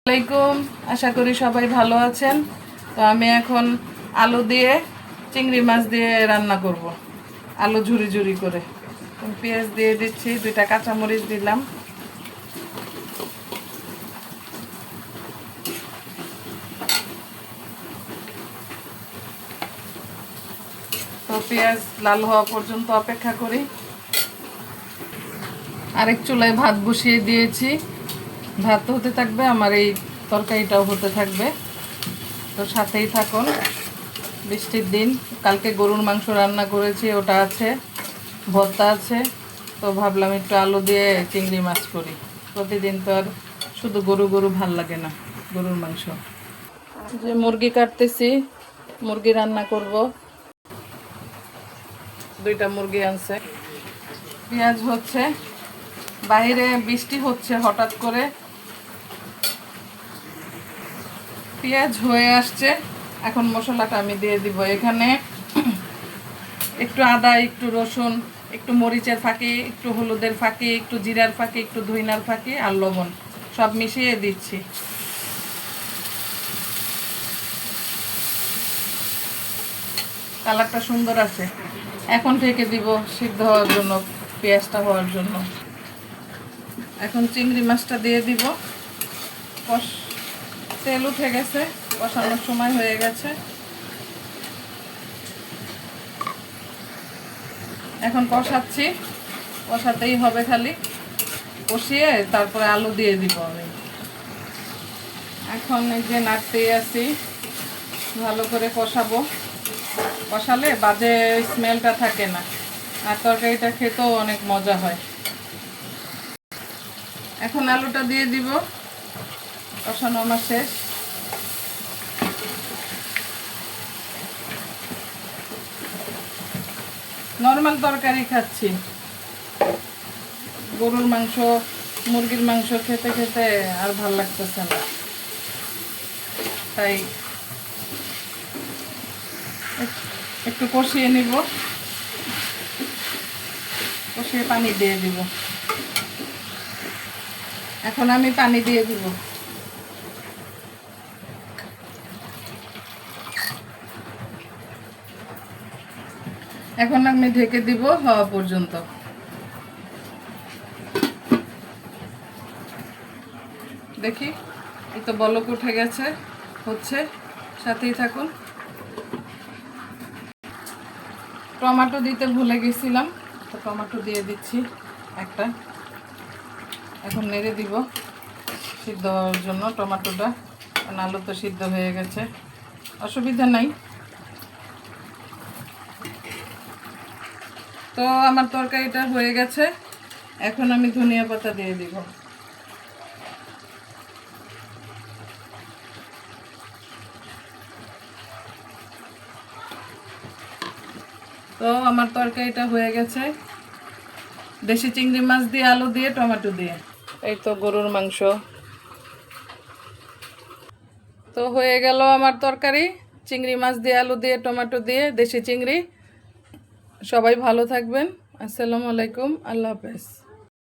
আসসালামাইকুম, আশা করি সবাই ভালো আছেন। তো আমি এখন আলু দিয়ে চিংড়ি মাছ দিয়ে রান্না করব, আলু ঝুরি ঝুরি করে। পেঁয়াজ দিয়ে দিচ্ছি, 2টা কাঁচামরিচ দিলাম। তো পেঁয়াজ লাল হওয়া পর্যন্ত অপেক্ষা করি। আরেক চুলায় ভাত বসিয়ে দিয়েছি, ভাত হতে থাকবে, আমার এই তরকারিটাও হতে থাকবে। তো সাথেই থাকুন। বৃষ্টির দিন, কালকে গরুর মাংস রান্না করেছি, ওটা আছে, ভর্তা আছে। তো ভাবলাম একটু আলু দিয়ে চিংড়ি মাছ করি। প্রতিদিন তো আর শুধু গরু গরু ভাল লাগে না, গরুর মাংস। যে মুরগি কাটতেছি, মুরগি রান্না করব। 2টা মুরগি আনছে। পেঁয়াজ হচ্ছে, বাইরে বৃষ্টি হচ্ছে হঠাৎ করে, পেঁয়াজ হয়ে আসছে। এখন মশলাটা আমি দিয়ে দিব। এখানে একটু আদা, একটু রসুন, একটু মরিচের ফাঁকি, একটু হলুদের ফাঁকি, একটু জিরার ফাঁকি, একটু ধইনার ফাঁকি আর লবণ সব মিশিয়ে দিচ্ছি। কালারটা সুন্দর আছে। এখন ঢেকে দিব সিদ্ধ হওয়ার জন্য, পেঁয়াজটা হওয়ার জন্য। এখন চিংড়ি মাছটা দিয়ে দিব। তেল উঠে গেছে, কষানোর সময় হয়ে গেছে। এখন কষাচ্ছি, কষাতেই হবে, খালি কষিয়ে তারপরে আলু দিয়ে দিব আমি। এখন এই যে নাড়তেই আছি, ভালো করে কষাবো। কষালে বাজে স্মেলটা থাকে না, আর তরকারিটা খেতেও অনেক মজা হয়। এখন আলুটা দিয়ে দিব। কষানো আমার শেষ। নর্মাল তরকারি খাচ্ছি, গরুর মাংস মুরগির মাংস খেতে খেতে আর ভাল লাগতেছে না, তাই একটু কষিয়ে নিব। কষিয়ে পানি দিয়ে দিব। এখন আমি পানি দিয়ে দিব। এখন আমি ঢেকে দিব হওয়া পর্যন্ত। দেখি, এই তো বলক উঠে গেছে, হচ্ছে, সাথেই থাকুন। টমেটো দিতে ভুলে গেছিলাম, তো টমেটো দিয়ে দিচ্ছি একটা। এখন নেড়ে দিব সিদ্ধ হওয়ার জন্য টমেটোটা, কারণ আলু তো সিদ্ধ হয়ে গেছে, অসুবিধা নাই। তো আমার তরকারিটা হয়ে গেছে। এখন আমি ধনিয়া পাতা দিয়ে দিব। তো আমার তরকারিটা হয়ে গেছে, দেশি চিংড়ি মাছ দিয়ে, আলু দিয়ে, টমেটো দিয়ে। এই তো গরুর মাংস তো হয়ে গেল আমার তরকারি, চিংড়ি মাছ দিয়ে, আলু দিয়ে, টমেটো দিয়ে, দেশি চিংড়ি। সবাই ভালো থাকবেন। আসসালামু আলাইকুম, আল্লাহ হাফেজ।